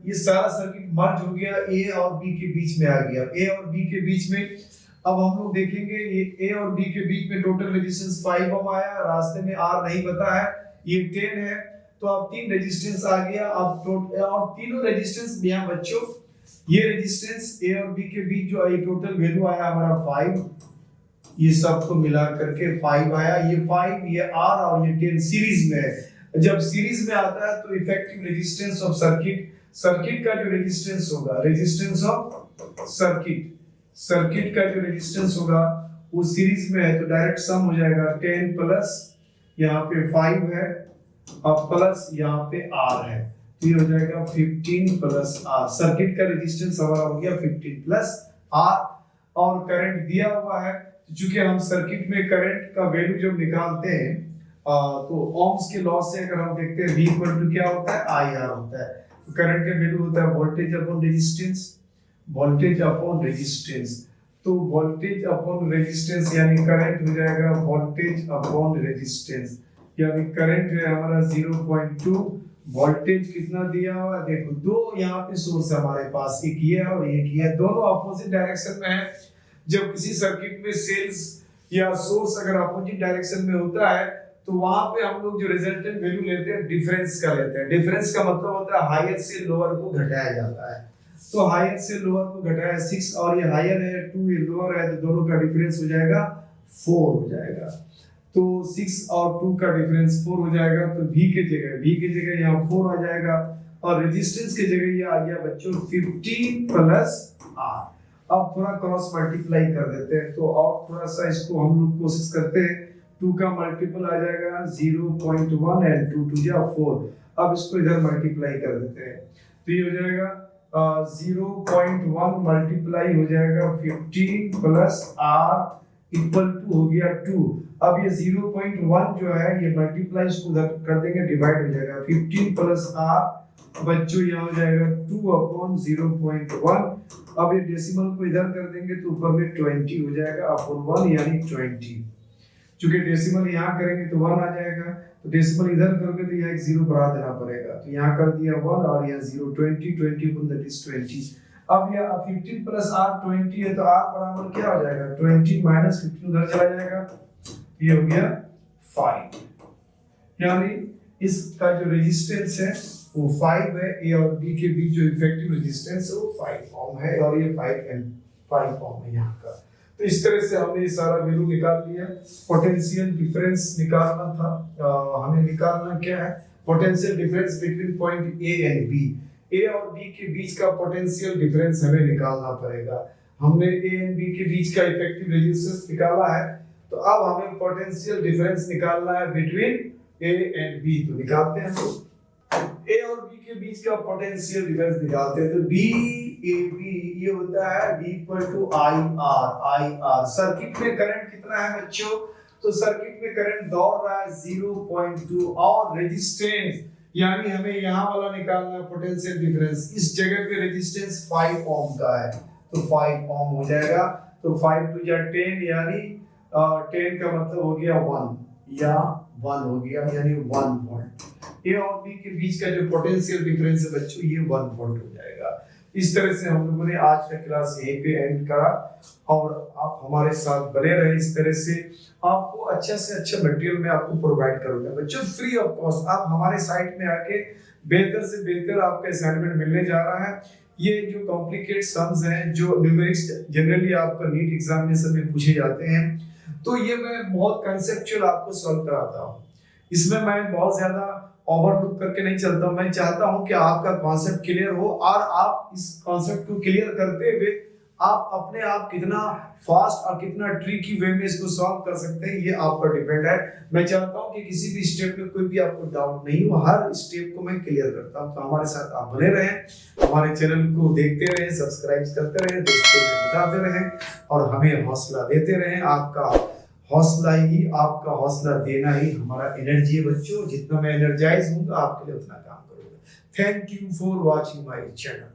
ये सारा सर्किट मर्ज हो गया, ए और बी के बीच में आ गया, ए और बी के बीच में, अब हम लोग देखेंगे ये ए और बी के बीच में टोटल रेजिस्टेंस 5 ओम आया, रास्ते में आर नहीं पता है, ये 10 है, तो अब 3 रेजिस्टेंस आ गया, अब और तीनों रेजिस्टेंस यहाँ बच्चों, ये रेजिस्टेंस ए और बी के बीच जो टोटल वैल्यू आया हमारा 5, ये सबको मिला करके 5 आया, ये 5 ये आर और ये 10 सीरीज में है, जब सीरीज में आता है तो effective resistance of circuit, circuit का जो रेजिस्टेंस होगा, रेजिस्टेंस ऑफ सर्किट, सर्किट का जो रेजिस्टेंस होगा वो सीरीज में है, तो डायरेक्ट सम हो जाएगा 10 प्लस यहाँ पे 5 है और प्लस यहाँ पे आर है, तो ये हो जाएगा 15 प्लस आर, सर्किट का रेजिस्टेंस हमारा हो गया 15 प्लस आर, और करंट दिया हुआ है, चूंकि हम सर्किट में करंट का वैल्यू जब निकालते हैं तो ओम्स के लॉ से अगर हम देखते हैं V इक्वल टू क्या होता है IR होता है, तो करंट का वैल्यू होता है voltage upon resistance, voltage upon resistance, तो वोल्टेज अपॉन रेजिस्टेंस यानी करंट हो जाएगा वोल्टेज अपॉन रेजिस्टेंस, यानी करंट है हमारा 0.2, वोल्टेज कितना दिया हुआ है, देखो दो यहाँ पे सोर्स है हमारे पास, एक ये है और एक ये है, दोनों अपोजिट डायरेक्शन में है, जब किसी सर्किट में सेल्स या सोर्स अगर अपोजिट डायरेक्शन में होता है तो वहां पे हम लोग जो रिजल्टेंट वैल्यू लेते हैं डिफरेंस का लेते हैं, डिफरेंस का मतलब होता है हायर से लोअर को घटाया जाता है, तो हायर से लोअर को घटाया 6 और ये हायर है 2 ये लोअर है, तो दोनों का डिफरेंस हो जाएगा 4 हो जाएगा, तो 6 और 2 का डिफरेंस 4 हो जाएगा, तो V की जगह यहाँ 4 आ जाएगा, और रेजिस्टेंस की जगह ये आ गया बच्चों 15 प्लस R। अब थोड़ा क्रॉस मल्टीप्लाई कर देते हैं, तो और थोड़ा सा इसको हम लोग कोशिश करते हैं, 2 का मल्टीपल आ जाएगा 0.1 एंड 2 2 जा 4, अब इसको इधर मल्टीप्लाई कर देते हैं, तो ये हो जाएगा 0.1 मल्टीप्लाई हो जाएगा 15 प्लस R इक्वल टू हो गया 2, अब ये 0.1 जो है ये मल्टीप्लाई इसको उधर कर देंगे, डिवाइड हो जाएगा 15 प्लस R बच्चों यहाँ हो जाएगा 2/0.1, अब ये डेसिमल को इधर कर देंगे तो ऊपर में 20 हो जाएगा अपॉन 1 यानी 20, चूंकि डेसिमल यहाँ करेंगे तो 1 आ जाएगा, तो डेसिमल इधर करोगे तो यहाँ एक 0 बढ़ा देना पड़ेगा, तो यहाँ कर दिया 1 और यहाँ 0, 20 upon that is 20, अब यह 15 प्लस R 20 है, तो R बराबर क्या हो जाएगा 20 माइनस 15 उधर चला जाएगा, ये हो गया 5, यानी इसका जो रेजिस्टेंस है वो 5 है। ए और बी के बीच जो इफेक्टिव रेजिस्टेंस है वो 5 ओम है और ये 5 ओम है यहाँ का। तो इस तरह से हमने ये सारा वैल्यू निकाल लिया। पोटेंशियल डिफरेंस निकालना था, हमें निकालना क्या है, potential difference between point A and B. A और बी के बीच का पोटेंशियल डिफरेंस हमें निकालना पड़ेगा। हमने ए एंड बी के बीच का इफेक्टिव रेजिस्टेंस निकाला है, तो अब हमें पोटेंशियल डिफरेंस निकालना है बिटवीन ए एंड बी। तो निकालते हैं, तो ए और बी के बीच का पोटेंशियल डिफरेंस निकालते हैं। तो बी ए बी ये होता है B equal to I R. Circuit में करंट कितना है बच्चों, तो सर्किट में करंट दौड़ रहा है 0.2 और रेजिस्टेंस यानी हमें यहाँ वाला निकालना है पोटेंशियल डिफरेंस। इस जगह पे रेजिस्टेंस 5 ओम का है, तो 5 ओम हो जाएगा। तो 5 टू 10 यानी 10 का मतलब हो गया 1 या 1 हो गया यानी 1 वोल्ट। ए और बी के बीच का जो पोटेंशियल डिफरेंस है बच्चों ये 1 वोल्ट हो जाएगा। इस तरह से हम लोगों ने आज का क्लास यहीं पे एंड करा और आप हमारे साथ बने रहे। इस तरह से आपको अच्छा से अच्छा मटेरियल मैं आपको प्रोवाइड करूंगा बच्चों फ्री ऑफ कॉस्ट। आप हमारे साइट में आके बेहतर से बेहतर आपका असाइनमेंट मिलने जा रहा है। ये जो कॉम्प्लिकेट सम्स हैं जो न्यूमेरिक्स जनरली आपका नीट एग्जामिनेशन में पूछे जाते हैं, तो ये मैं बहुत कंसेप्चुअल आपको सॉल्व कराता हूँ। इसमें मैं बहुत ज्यादा ओवरलुक करके नहीं चलता हूँ। मैं चाहता हूँ कि आपका कॉन्सेप्ट क्लियर हो और आप इस कॉन्सेप्ट को क्लियर करते हुए आप अपने आप कितना फास्ट और कितना ट्रिकी वे में इसको सॉल्व कर सकते हैं ये आप पर डिपेंड है। मैं चाहता हूँ कि किसी भी स्टेप में कोई भी आपको डाउट नहीं हो, हर स्टेप को मैं क्लियर करता हूँ। तो हमारे साथ आप बने रहें, हमारे चैनल को देखते रहें, सब्सक्राइब करते रहें, दोस्तों को बताते रहें और हमें हौसला देते रहें। आपका हौसला ही, आपका हौसला देना ही हमारा एनर्जी है बच्चों। जितना मैं एनर्जाइज हूँ आपके लिए उतना काम करूँगा। Thank you for watching my channel.